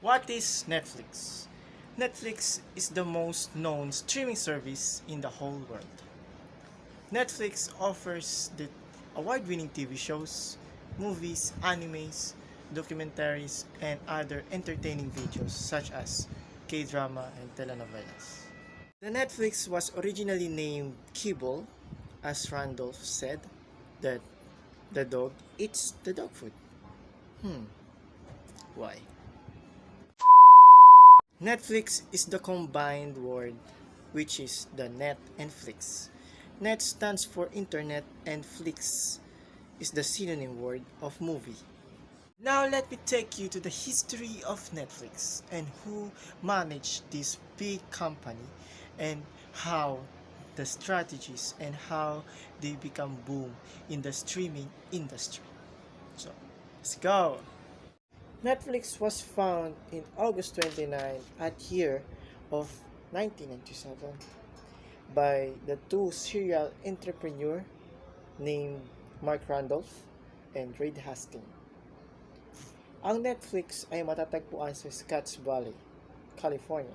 What is Netflix? Netflix is the most known streaming service in the whole world. Netflix offers the award-winning TV shows, movies, animes, documentaries, and other entertaining videos such as K-drama and telenovelas. The Netflix was originally named Kibble, as Randolph said, that the dog eats the dog food. Why? Netflix is the combined word which is the net and flix. Net stands for internet and flix is the synonym word of movie. Now let me take you to the history of Netflix and who managed this big company and how the strategies and how they become boom in the streaming industry. So, let's go! Netflix was found in August 29 at year of 1997 by the two serial entrepreneur named Mark Randolph and Reed Hastings. Ang Netflix ay matatagpuan sa Scotts Valley, California,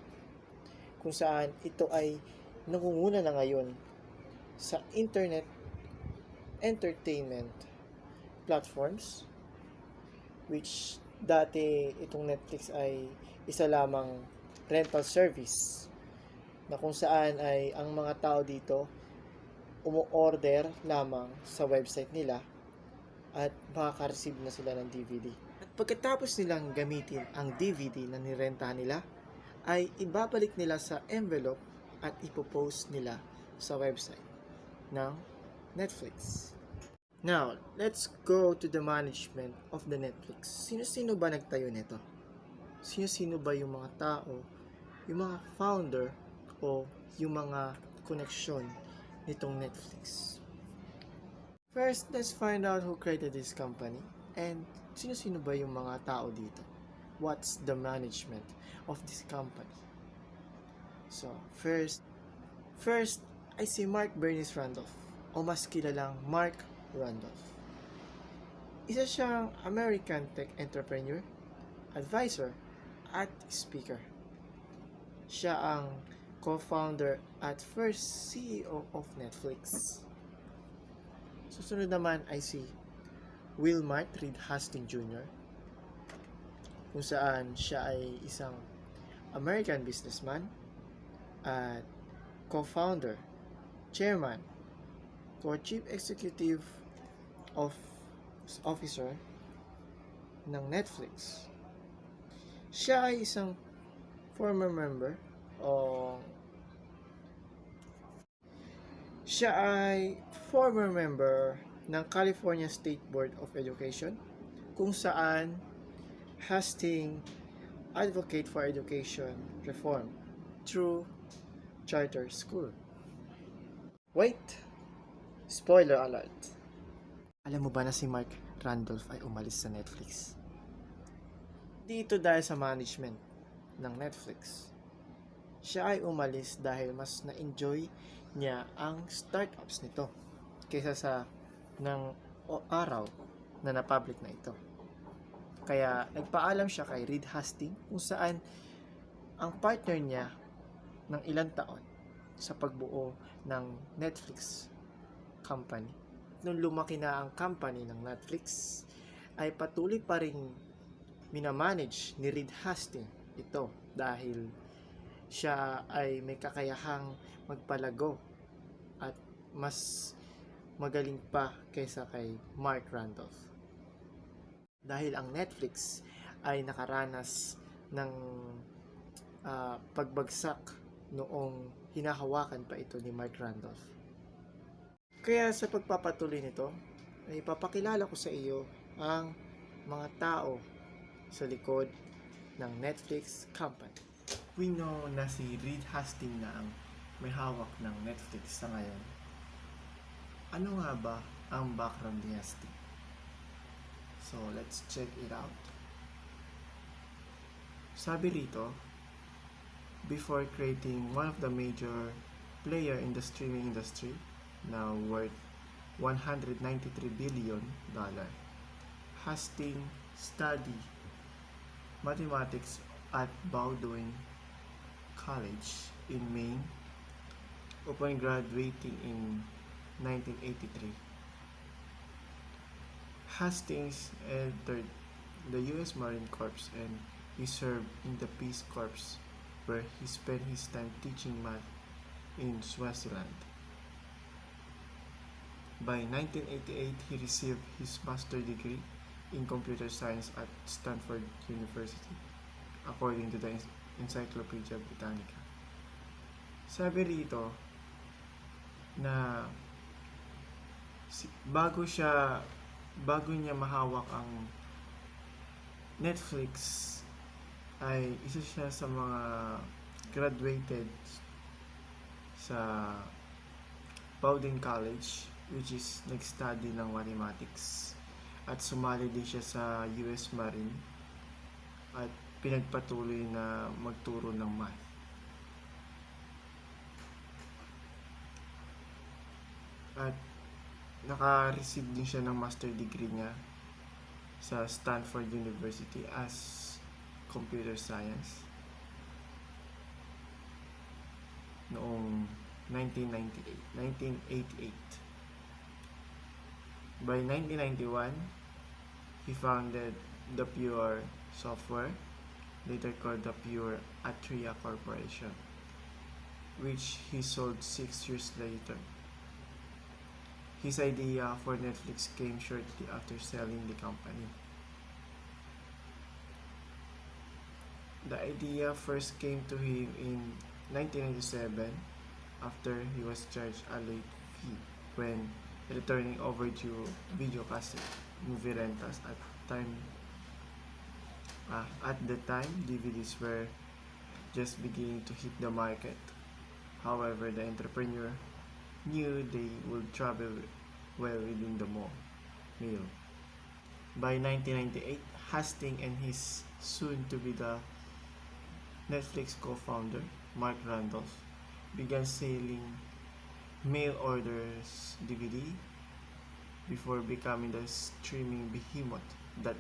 kung saan ito ay nangunguna na ngayon sa internet entertainment platforms, which dati itong Netflix ay isa lamang rental service na kung saan ay ang mga tao dito umu-order lamang sa website nila at makaka-receive na sila ng DVD. At pagkatapos nilang gamitin ang DVD na nirentahan nila, ay ibabalik nila sa envelope at ipopost nila sa website ng Netflix. Now, let's go to the management of the Netflix. Sino-sino ba nagtayo nito? Sino-sino ba yung mga tao, yung mga founder o yung mga koneksyon nitong Netflix? First, let's find out who created this company and sino-sino ba yung mga tao dito. What's the management of this company? So, first I see Mark Bernice Randolph o mas kilalang Mark Randolph. Isa siyang American tech entrepreneur, advisor, at speaker. Siya ang co-founder at first CEO of Netflix. Susunod naman ay si Wilmart Reed Hastings Jr. kung saan siya ay isang American businessman at co-founder, chairman, co-chief executive officer ng Netflix. Siya ay isang former member ng California State Board of Education kung saan Hastings advocate for education reform through charter school. Wait! Spoiler alert! Alam mo ba na si Mark Randolph ay umalis sa Netflix? Dito dahil sa management ng Netflix. Siya ay umalis dahil mas na-enjoy niya ang startups nito kaysa sa ng araw na na-public na ito. Kaya nagpaalam siya kay Reed Hastings kung saan ang partner niya ng ilang taon sa pagbuo ng Netflix company. Nung lumaki na ang company ng Netflix, ay patuloy pa rin minamanage ni Reed Hastings ito dahil siya ay may kakayahang magpalago at mas magaling pa kaysa kay Mark Randolph. Dahil ang Netflix ay nakaranas ng pagbagsak noong hinahawakan pa ito ni Mark Randolph. Kaya sa pagpapatuloy nito, ay ipapakilala ko sa iyo ang mga tao sa likod ng Netflix company. We know na si Reed Hastings na ang may hawak ng Netflix sa ngayon. Ano nga ba ang background ni Hastings? So, let's check it out. Sabi rito, before creating one of the major player in the streaming industry, now worth $193 billion, Hastings studied mathematics at Bowdoin College in Maine. Upon graduating in 1983, Hastings entered the U.S. Marine Corps and he served in the Peace Corps, where he spent his time teaching math in Swaziland. By 1988, he received his master's degree in computer science at Stanford University, according to the Encyclopedia Britannica. Sabi rito na bago niya mahawak ang Netflix ay isa siya sa mga graduated sa Bowdoin College, which is nag-study ng mathematics, at sumali din siya sa US Marine at pinagpatuloy na magturo ng math. At naka-receive din siya ng master degree niya sa Stanford University as computer science noong 1988. By 1991, he founded the Pure Software, later called the Pure Atria Corporation, which he sold 6 years later. His idea for Netflix came shortly after selling the company. The idea first came to him in 1997 after he was charged a late fee when returning overdue video cassette movie rentals. At the time, DVDs were just beginning to hit the market. However, the entrepreneur knew they would travel well within the mill. By 1998, Hastings and his soon-to-be the Netflix co-founder, Mark Randolph, began selling mail orders DVD before becoming the streaming behemoth that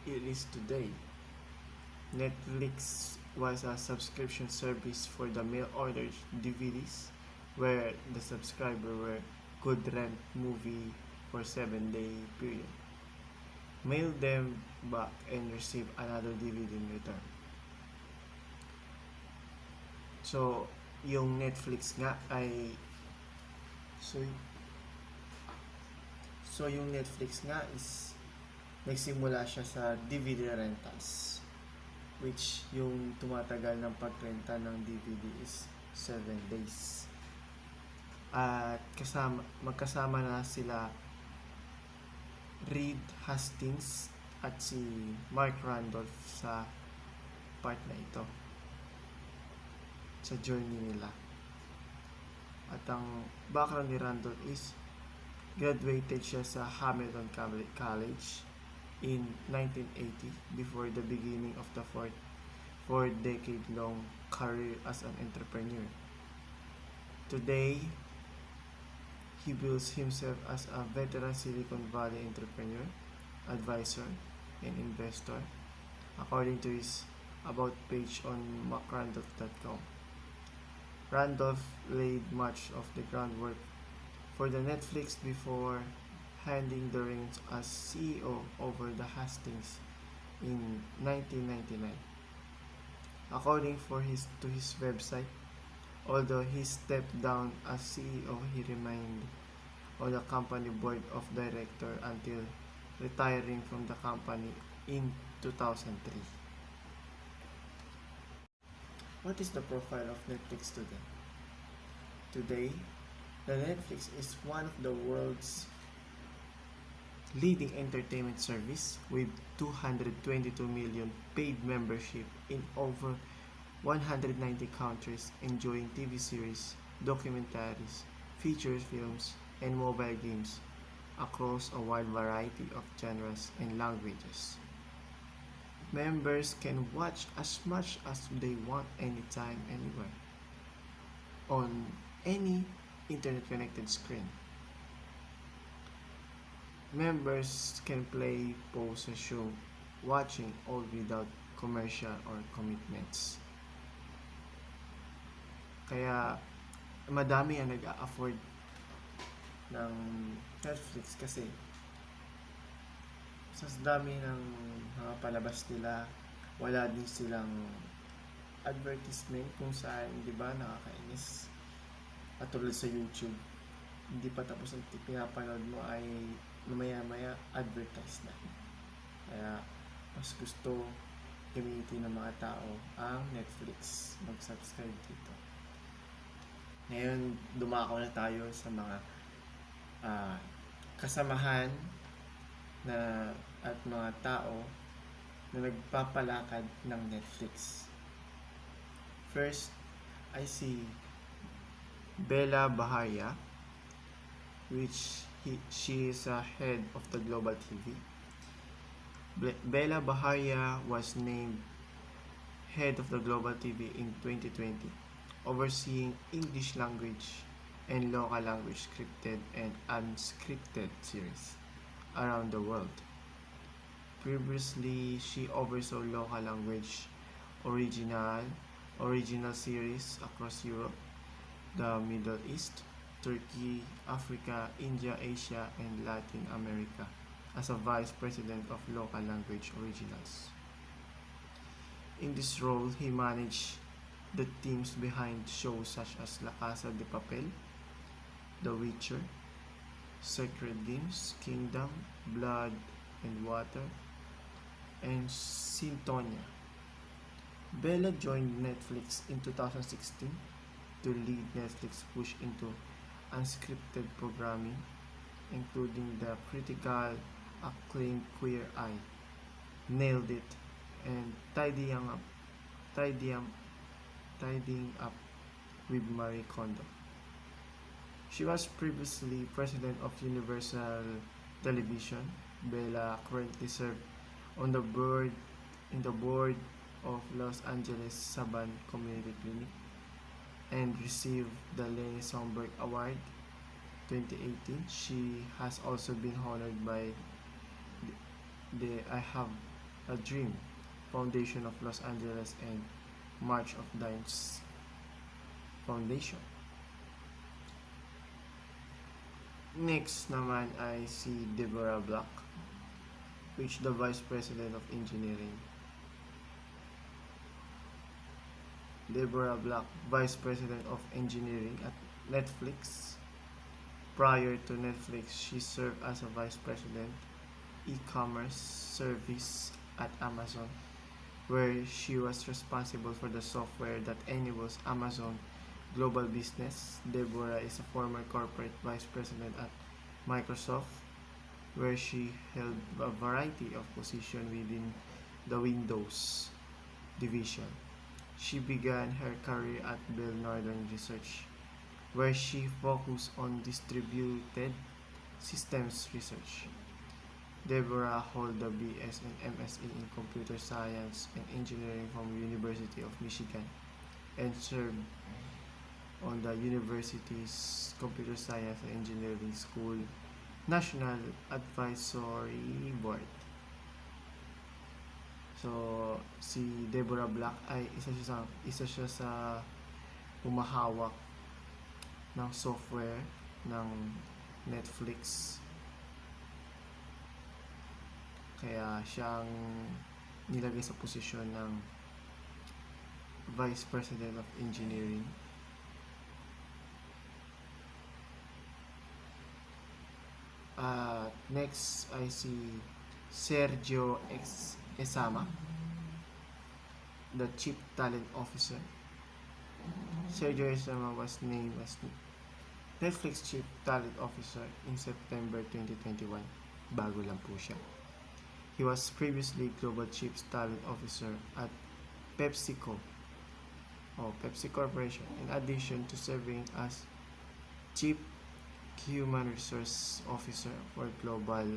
it is today. Netflix was a subscription service for the mail order DVDs where the subscriber could rent movie for 7-day period, mail them back, and receive another DVD in return. So, yung Netflix nga ay so yung Netflix nga is nagsimula siya sa DVD rentals, which yung tumatagal ng pagrenta ng DVD is 7 days. At magkasama na sila Reed Hastings at si Mark Randolph sa part na ito, sa journey nila. At ang background ni Randolph is graduated siya sa Hamilton College in 1980 before the beginning of the four-decade-long career as an entrepreneur. Today, he bills himself as a veteran Silicon Valley entrepreneur, advisor, and investor, according to his about page on macrandolph.com. Randolph laid much of the groundwork for the Netflix before handing the reins as CEO over the Hastings in 1999. According to his website, although he stepped down as CEO, he remained on the company board of directors until retiring from the company in 2003. What is the profile of Netflix today? Today, the Netflix is one of the world's leading entertainment service with 222 million paid membership in over 190 countries, enjoying TV series, documentaries, feature films, and mobile games across a wide variety of genres and languages. Members can watch as much as they want anytime, anywhere, on any internet-connected screen. Members can play, pause, and show watching all without commercial or commitments. Kaya madami ang nag-a-afford ng Netflix kasi sa dami ng mga palabas nila, wala din silang advertisement kung saan, di ba, nakakainis. At tulad sa YouTube, hindi pa tapos ang pinapanood mo ay mamaya-maya advertise na. Kaya mas gusto gamitin ng mga tao ang Netflix. Mag-subscribe dito. Ngayon, dumako na tayo sa mga kasamahan na at mga tao na nagpapalakad ng Netflix. First, I see Bella Baharia, which she is a head of the Global TV. Bella Baharia was named head of the Global TV in 2020, overseeing English language and local language scripted and unscripted series around the world. Previously, she oversaw local language original series across Europe, the Middle East, Turkey, Africa, India, Asia, and Latin America as a Vice President of Local Language Originals. In this role, he managed the teams behind shows such as La Casa de Papel, The Witcher, Sacred Games, Kingdom, Blood and Water, and Sintonia. Bella joined Netflix in 2016 to lead Netflix push into unscripted programming, including the critical acclaimed Queer Eye, Nailed It, and Tidying Up with Marie Kondo. She was previously president of Universal Television. Bella currently serves on the board of Los Angeles Saban Community Clinic and received the Lenny Sonberg Award 2018. She has also been honored by the I Have a Dream Foundation of Los Angeles and March of Dimes Foundation. Next naman ay si Deborah Black, which the Vice President of Engineering. Deborah Black, Vice President of Engineering at Netflix. Prior to Netflix, she served as a Vice President, E-commerce Service at Amazon, where she was responsible for the software that enables Amazon Global Business. Deborah is a former corporate vice president at Microsoft, where she held a variety of positions within the Windows division. She began her career at Bell Northern Research, where she focused on distributed systems research. Deborah holds a BS and MSc in Computer Science and Engineering from University of Michigan and served on the university's Computer Science and Engineering School National Advisory Board. So, si Deborah Black ay isa siya sa humahawak ng software ng Netflix. Kaya siyang nilagay sa posisyon ng Vice President of Engineering. Next I see Sergio Esama, the Chief Talent Officer. Sergio Esama was named as Netflix Chief Talent Officer in September 2021. Bago lang po siya. He was previously Global Chief Talent Officer at PepsiCo Pepsi Corporation, in addition to serving as Chief Human Resource Officer for Global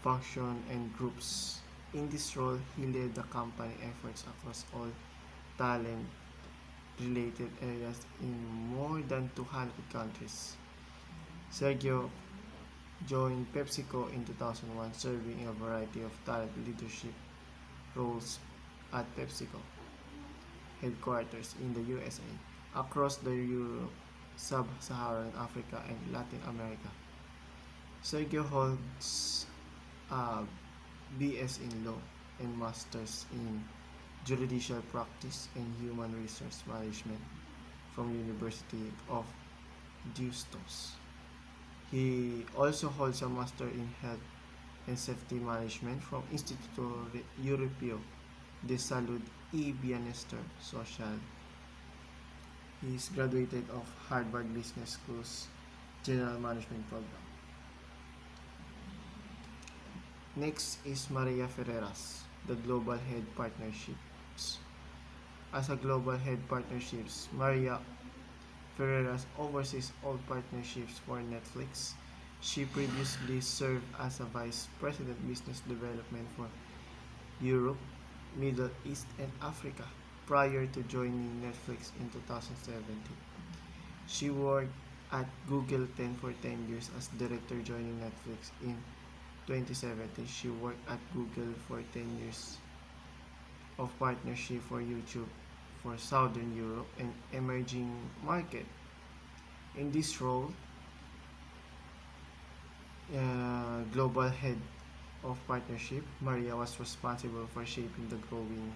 Function and Groups. In this role, he led the company efforts across all talent-related areas in more than 200 countries. Sergio joined PepsiCo in 2001, serving in a variety of talent leadership roles at PepsiCo headquarters in the USA, across the Europe, Sub-Saharan Africa, and Latin America. Sergio holds a BS in Law and Masters in Judicial Practice and Human Resource Management from University of Deusto. He also holds a Master in Health and Safety Management from Instituto Europeo de Salud y Bienestar Social. He is graduated of Harvard Business School's General Management Program. Next is Maria Ferreras, the Global Head Partnerships. As a Global Head Partnerships, Maria Ferreras oversees all partnerships for Netflix. She previously served as a Vice President Business Development for Europe, Middle East, and Africa prior to joining Netflix in 2017. She worked at Google for 10 years as director, joining Netflix in 2017. She worked at Google for 10 years of partnership for YouTube for Southern Europe and emerging market. In this role, global head of partnership, Maria was responsible for shaping the growing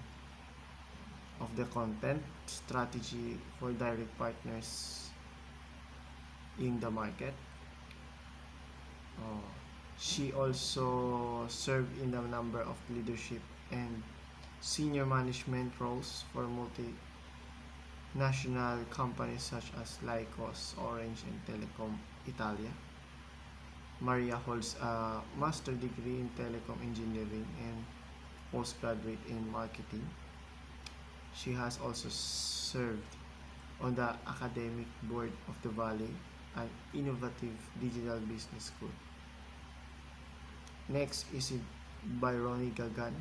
of the content strategy for direct partners in the market. She also served in a number of leadership and senior management roles for multinational companies such as Lycos, Orange, and Telecom Italia. Maria holds a master's degree in telecom engineering and postgraduate in marketing. She has also served on the academic board of the Valley, an innovative digital business school. Next is Byrony Gagan,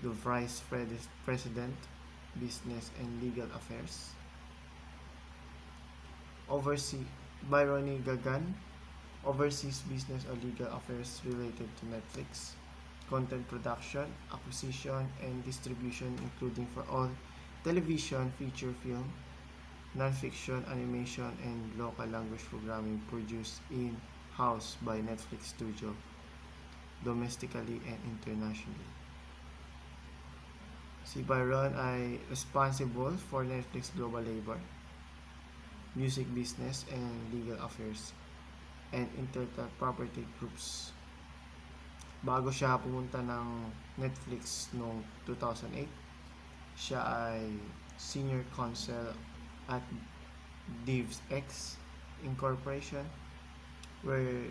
the Vice President, Business and Legal Affairs. Byrony Gagan oversees business or legal affairs related to Netflix, content production, acquisition, and distribution, including for all television, feature film, non-fiction, animation, and local language programming produced in-house by Netflix Studio, domestically and internationally. Si Byron ay responsible for Netflix Global Labor, music business, and legal affairs, and intellectual property groups. Bago siya pumunta ng Netflix noong 2008, siya ay senior counsel at DivX Incorporation, where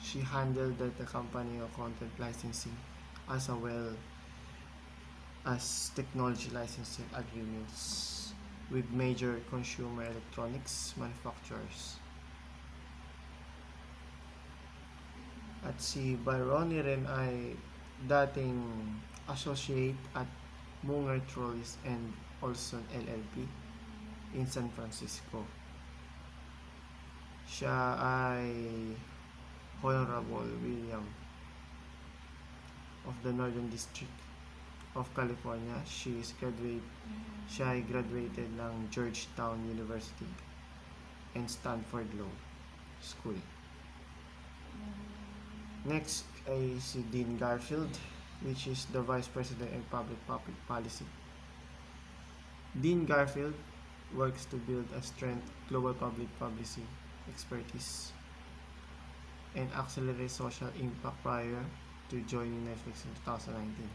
she handled the company of content licensing as well as technology licensing agreements with major consumer electronics manufacturers. At si Byrony rin ay dating associate at Munger, Trollis and Olson LLP in San Francisco. Siya ay Honorable William of the Northern District of California. Siya ay graduated ng Georgetown University and Stanford Law School. Next ay si Dean Garfield, which is the Vice President in Public Policy. Dean Garfield works to build a strength global public policy expertise and accelerate social impact prior to joining Netflix in 2019.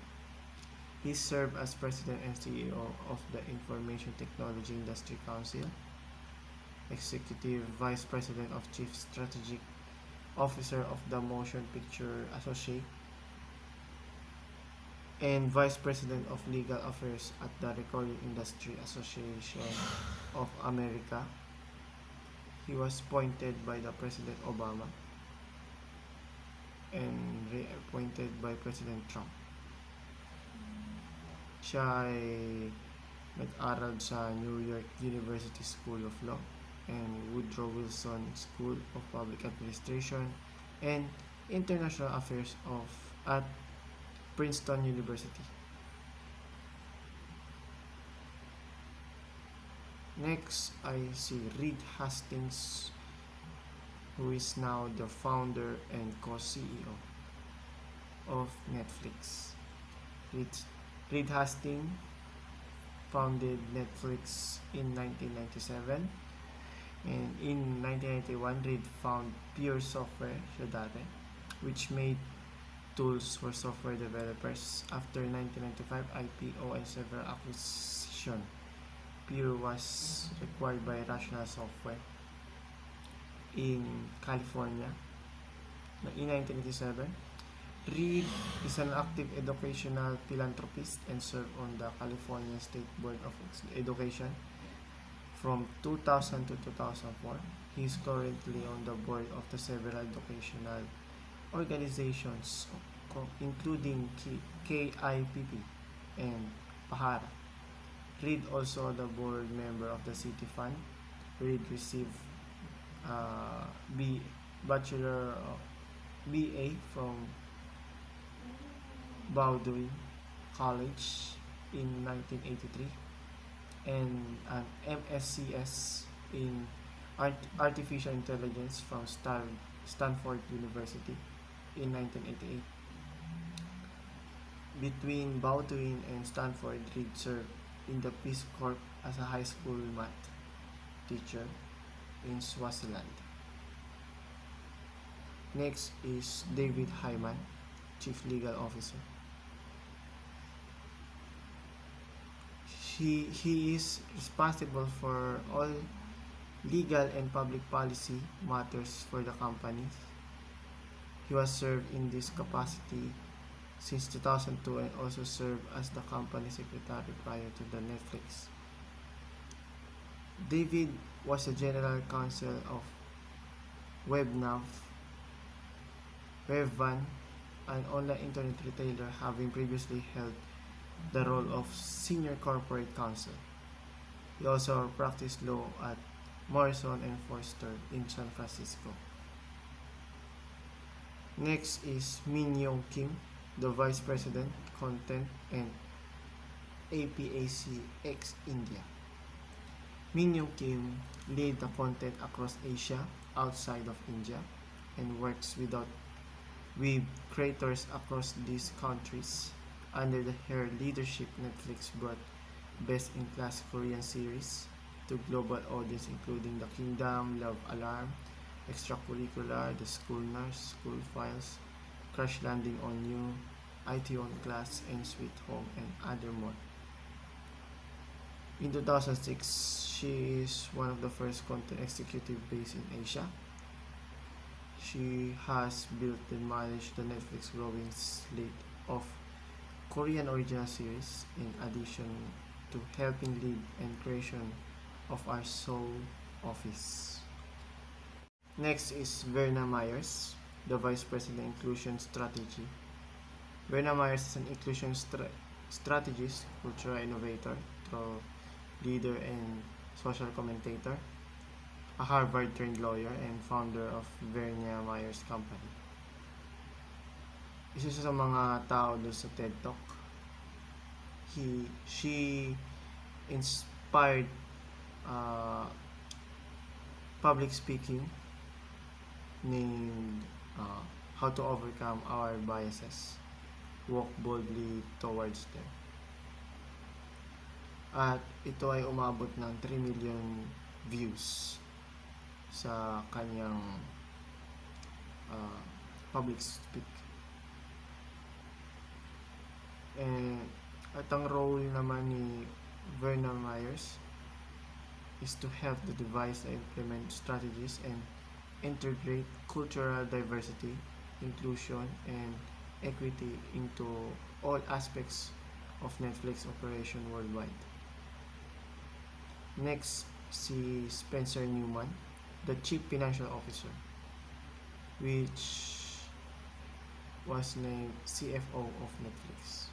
He served as President and CEO of the Information Technology Industry Council, Executive Vice President of Chief Strategic Officer of the Motion Picture Associate, and Vice President of Legal Affairs at the Recording Industry Association of America. He was appointed by the President Obama and reappointed by President Trump. Siya ay nag-aral sa New York University School of Law and Woodrow Wilson School of Public Administration and International Affairs at Princeton University. Next, I see Reed Hastings, who is now the founder and co-CEO of Netflix. Reed, Reed Hastings founded Netflix in 1997, and in 1991, Reed founded Pure Software siya dati, which made tools for software developers. After 1995 IPO and several acquisitions, Pure was acquired by Rational Software in California in 1987. Reed is an active educational philanthropist and served on the California State Board of Education from 2000 to 2004. He is currently on the board of the several educational organizations, including KIPP and PAHARA. Reed also the board member of the City Fund. Reed received Bachelor of BA from Bowdoin College in 1983 and an MSCS in Artificial Intelligence from Stanford University in 1988. Between Bowdoin and Stanford, Reed served in the Peace Corps as a high school math teacher in Swaziland. Next is David Hyman, Chief Legal Officer. He is responsible for all legal and public policy matters for the company. He was served in this capacity since 2002 and also served as the company secretary prior to the Netflix. David was a general counsel of Webvan, an online internet retailer, having previously held the role of senior corporate counsel. He also practiced law at Morrison and Foerster in San Francisco. Next is Min Yong Kim, the Vice President, Content and APAC ex India. Min Yong Kim leads the content across Asia outside of India and works with creators across these countries. Under her leadership, Netflix brought best-in-class Korean series to global audience, including The Kingdom, Love Alarm, Extracurricular, The School Nurse, School Files, Crash Landing on You, IT on Class, and Sweet Home, and other more. In 2006, she is one of the first content executives based in Asia. She has built and managed the Netflix growing slate of Korean original series, in addition to helping lead and creation of our Seoul office. Next is Verna Myers, the Vice President Inclusion Strategy. Verna Myers is an inclusion strategist, cultural innovator, leader and social commentator, a Harvard-trained lawyer, and founder of Verna Myers Company. Isa siya sa mga tao doon sa TED Talk. She inspired public speaking named How to Overcome Our Biases, Walk Boldly Towards Them. At ito ay umabot ng 3 million views sa kanyang public speak. At ang role naman ni Verna Myers is to help the devise and implement strategies and integrate cultural diversity, inclusion, and equity into all aspects of Netflix operation worldwide. Next, si Spencer Neumann, the Chief Financial Officer, which was named CFO of Netflix.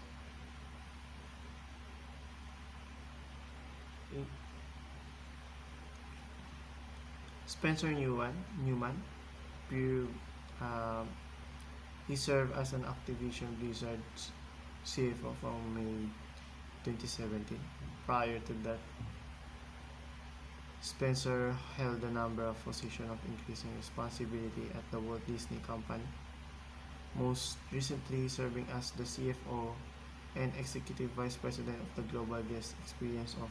Spencer Neumann, he served as an Activision Blizzard CFO from May 2017. Prior to that, Spencer held a number of positions of increasing responsibility at the Walt Disney Company, most recently serving as the CFO and Executive Vice President of the Global Guest Experience of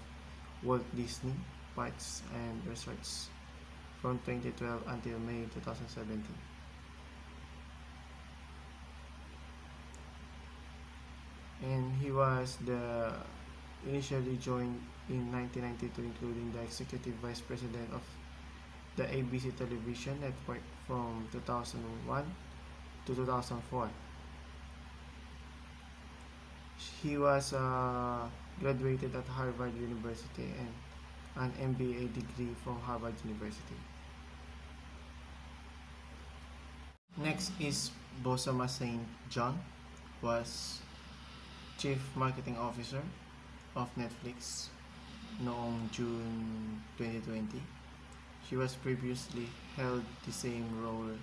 Walt Disney Parks and Resorts from 2012 until May 2017. And he was the initially joined in 1992, including the Executive Vice President of the ABC Television Network from 2001 to 2004. He was graduated at Harvard University and an MBA degree from Harvard University. Next is Bosama St. John, was Chief Marketing Officer of Netflix noong June 2020. She was previously held the same role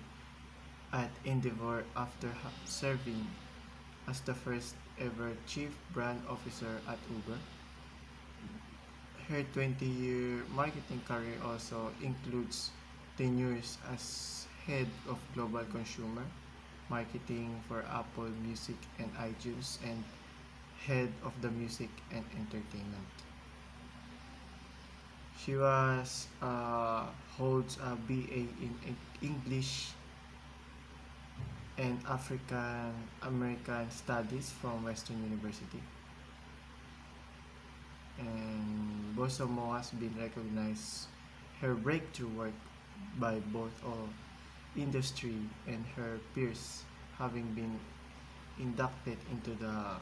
at Endeavor after serving as the first ever Chief Brand Officer at Uber. Her 20-year marketing career also includes tenures as head of global consumer marketing for Apple Music and iTunes and head of the music and entertainment. She holds a BA in English and African American Studies from Western University. And Bosomo has been recognized her breakthrough work by both all industry and her peers, having been inducted into the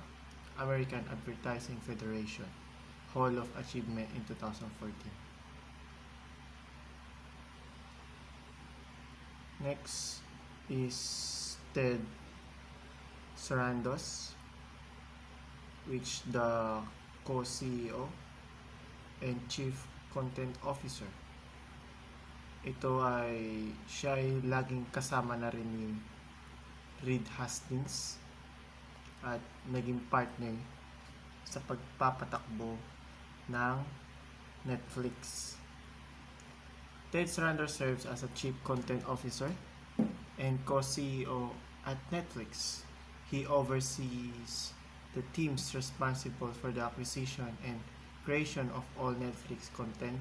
American Advertising Federation Hall of Achievement in 2014. Next is Ted Sarandos, which the co-CEO and Chief Content Officer. Ito ay siya ay laging kasama na rin ni Reed Hastings at naging partner sa pagpapatakbo ng Netflix. Ted Sarandos serves as a Chief Content Officer and co-CEO at Netflix. He oversees the teams responsible for the acquisition and creation of all Netflix content,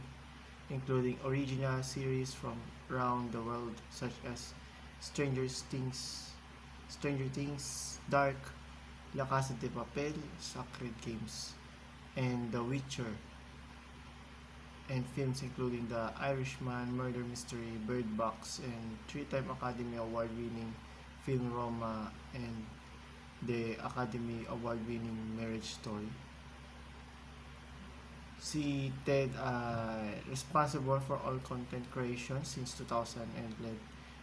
including original series from around the world such as Stranger Things, Dark, La Casa de Papel, Sacred Games, and The Witcher, and films including The Irishman, Murder Mystery, Bird Box, and three-time Academy Award-winning film Roma, and the Academy Award-winning Marriage Story. Si Ted responsible for all content creation since 2000 and led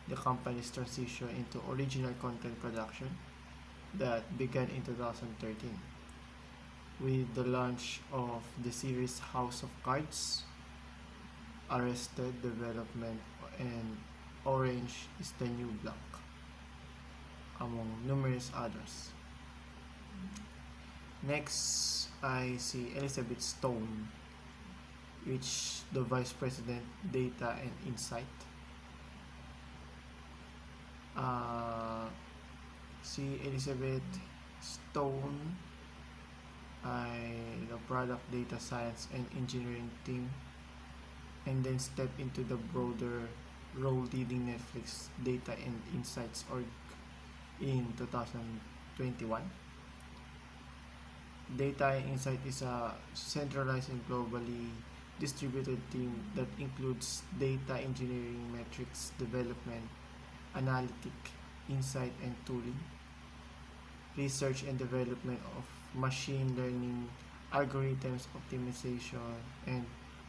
the company's transition into original content production that began in 2013 with the launch of the series House of Cards, Arrested Development, and Orange is the New Black, among numerous others. Next, I see Elizabeth Stone, which the Vice President Data and Insight. Si Elizabeth Stone ay the Product Data Science and Engineering team, and then step into the broader role leading Netflix Data and Insights org in 2021. Data and Insight is a centralized and globally distributed team that includes data engineering, metrics development, analytic, insight and tooling, research and development of machine learning, algorithms optimization and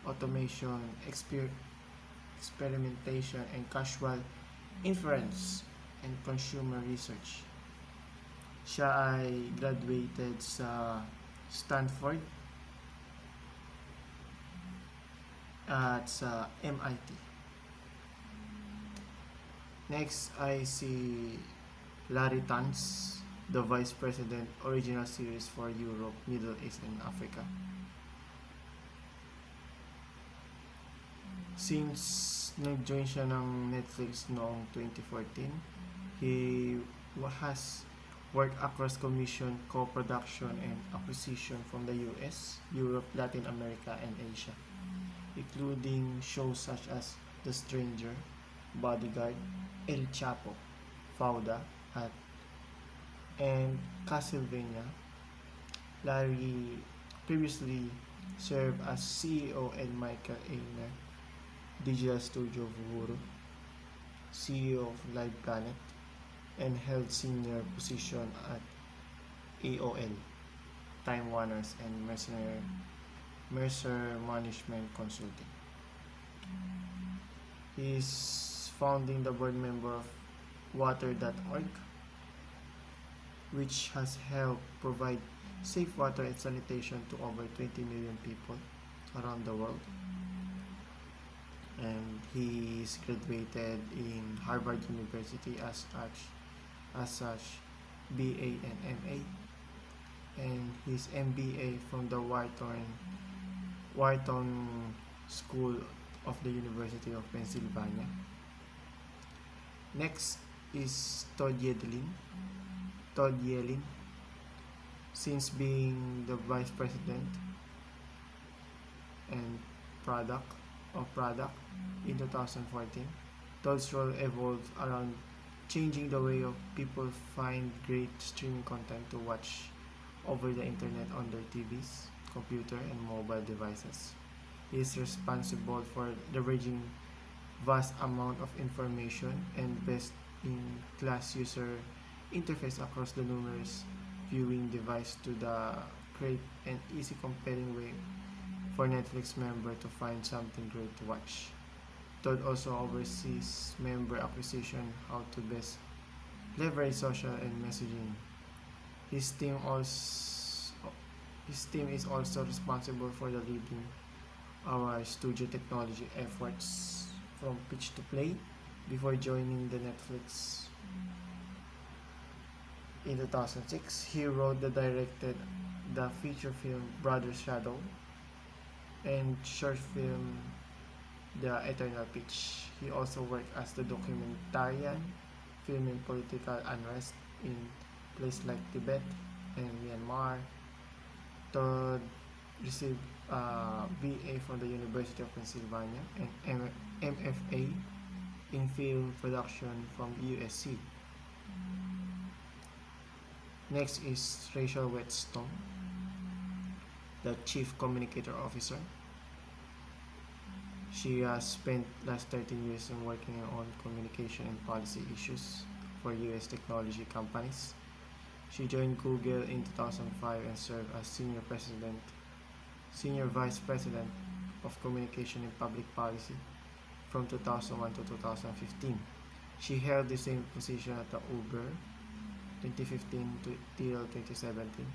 automation, experimentation and casual inference, and consumer research. Siya ay graduated sa Stanford at sa MIT. Next ay si Larry Tans, the Vice President original series for Europe, Middle East, and Africa. Since nag-join siya ng Netflix noong 2014, he has worked across commission, co-production, and acquisition from the US, Europe, Latin America, and Asia, including shows such as The Stranger, Bodyguard, El Chapo, Fauda, and Castlevania. Larry previously served as CEO and Michael Eisner, Digital Studio Vuvuru, CEO of Live Planet, and held senior position at AOL, Time Warners, and Mercer Management Consulting. He is founding the board member of Water.org, which has helped provide safe water and sanitation to over 20 million people around the world. And he is graduated in Harvard University as such BA and MA, and his MBA from the Wharton School of the University of Pennsylvania. Next is Todd Yedlin. Since being the Vice President and Product in 2014, Todd's role evolved around changing the way of people find great streaming content to watch over the internet on their TVs, computer, and mobile devices. He is responsible for leveraging vast amount of information and best-in-class user interface across the numerous viewing devices to create an easy, compelling way for Netflix member to find something great to watch. Todd also oversees member acquisition, how to best leverage social and messaging. His team is also responsible for the leading our studio technology efforts from pitch to play before joining the Netflix in 2006. He wrote and directed the feature film Brother's Shadow and short film The Eternal Pitch. He also worked as the documentarian, filming political unrest in places like Tibet and Myanmar. Todd received a BA from the University of Pennsylvania and MFA in film production from USC. Next is Rachel Whetstone, the Chief Communicator Officer. She has spent last 13 years in working on communication and policy issues for US technology companies. She joined Google in 2005 and served as Senior Vice President of Communication and Public Policy from 2001 to 2015. She held the same position at the Uber 2015 till 2017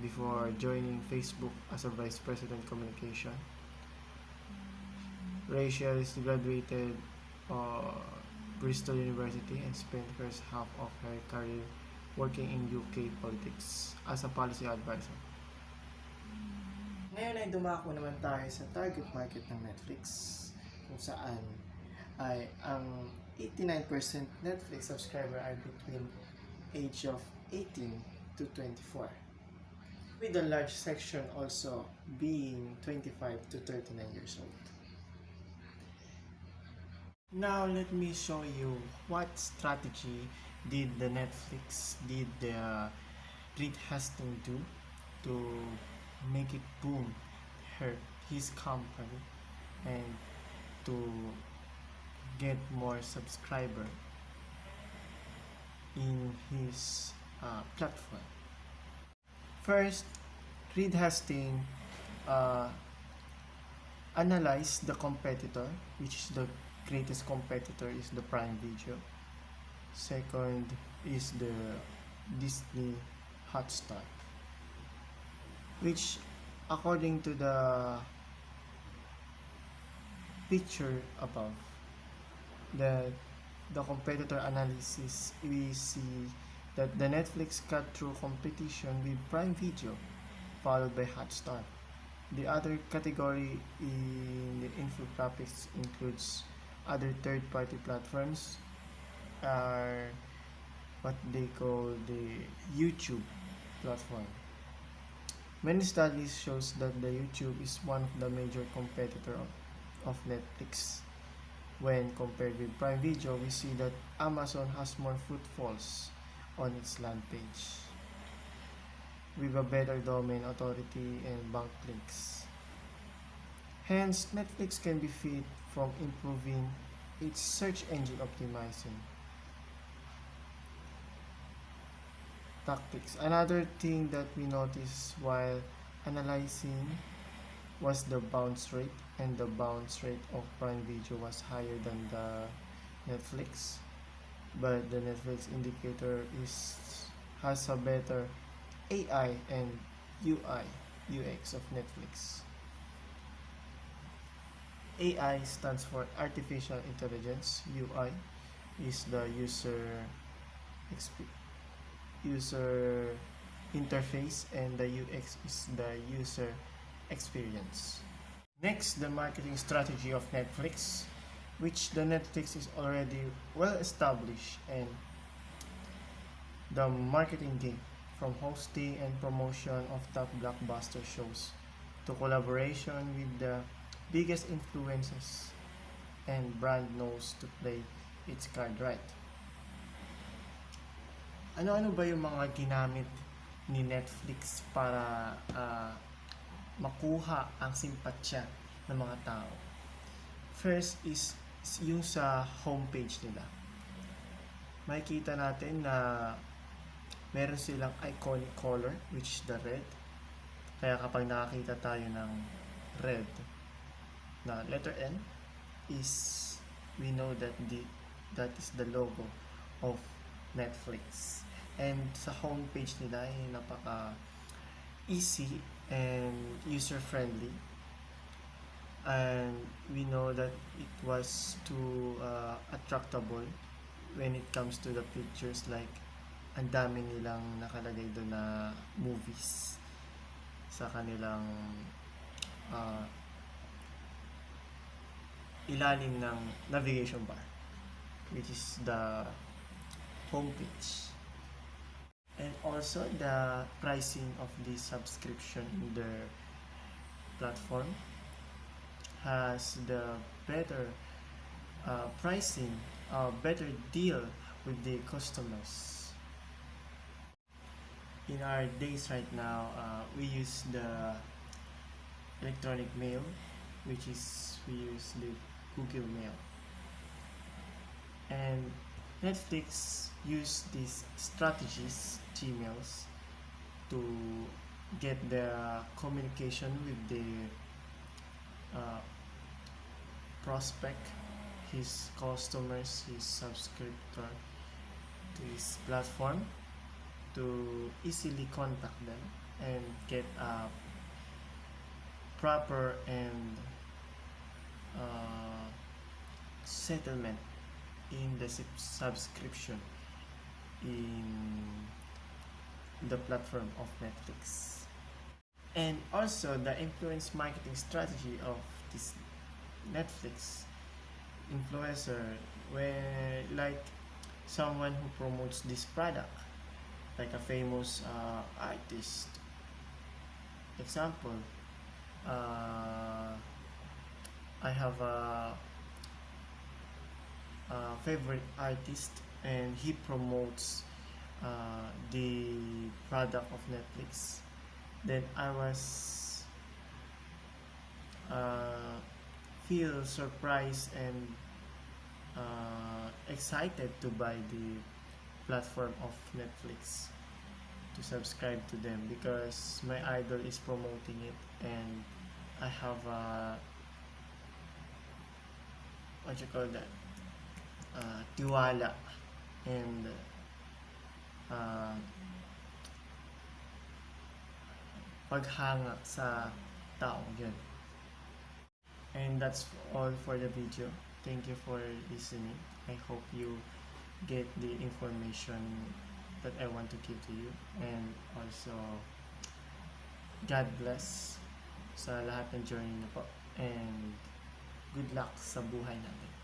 before joining Facebook as a Vice President Communication. Rachel is graduated Bristol University and spent first half of her career working in UK politics as a policy advisor. Ngayon ay dumako naman tayo sa target market ng Netflix, kung saan ay ang 89% Netflix subscriber are between age of 18 to 24, with a large section also being 25 to 39 years old. Now let me show you what strategy did Reed Hastings do to make it boom his company and to get more subscriber in his platform. First, Reed Hastings analyzed the competitor, which is the greatest competitor is the Prime Video. Second is the Disney Hotstar, which according to the picture above, the competitor analysis, we see that the Netflix cut through competition with Prime Video, followed by Hotstar. The other category in the infographics includes other third-party platforms are what they call the YouTube platform. Many studies shows that the YouTube is one of the major competitor of Netflix. When compared with Prime Video, we see that Amazon has more footfalls on its land page with a better domain authority and bank links. Hence, Netflix can benefit from improving its search engine optimizing tactics. Another thing that we noticed while analyzing was the bounce rate, and the bounce rate of Prime Video was higher than the Netflix, but the Netflix indicator has a better AI and UI UX of Netflix. AI stands for artificial intelligence. UI is the user interface, and the UX is the user experience. Next, the marketing strategy of Netflix, which the Netflix is already well established, and the marketing game from hosting and promotion of top blockbuster shows to collaboration with the biggest influencers, and brand knows to play its card right. Ano-ano ba yung mga ginamit ni Netflix para makuha ang simpatsya ng mga tao? First is yung sa homepage nila. Makikita natin na meron silang iconic color, which is the red. Kaya kapag nakakita tayo ng red na letter N, we know that that is the logo of Netflix. And sa homepage nila ay napaka easy and user friendly, and we know that it was too attractable when it comes to the pictures, like ang dami nilang nakalagay doon na movies sa kanilang ilalim ng navigation bar, which is the homepage. And also the pricing of the subscription in their platform has the better pricing, better deal with the customers. In our days right now, we use the electronic mail, which is we use the Google Mail, and Netflix use these strategies, Gmails, to get the communication with the prospect, his customers, his subscriber to his platform, to easily contact them and get a proper and settlement in the subscription in the platform of Netflix. And also the influence marketing strategy of this Netflix influencer, where like someone who promotes this product, like a famous artist. Example, I have a favorite artist, and he promotes the product of Netflix. Then I was feel surprised and excited to buy the platform of Netflix, to subscribe to them, because my idol is promoting it, and I have what you call that, tiwala and paghanga sa taong yun. And that's all for the video. Thank you for listening. I hope you get the information that I want to give to you. And also, God bless sa lahat ng journey niyo po. And good luck sa buhay natin.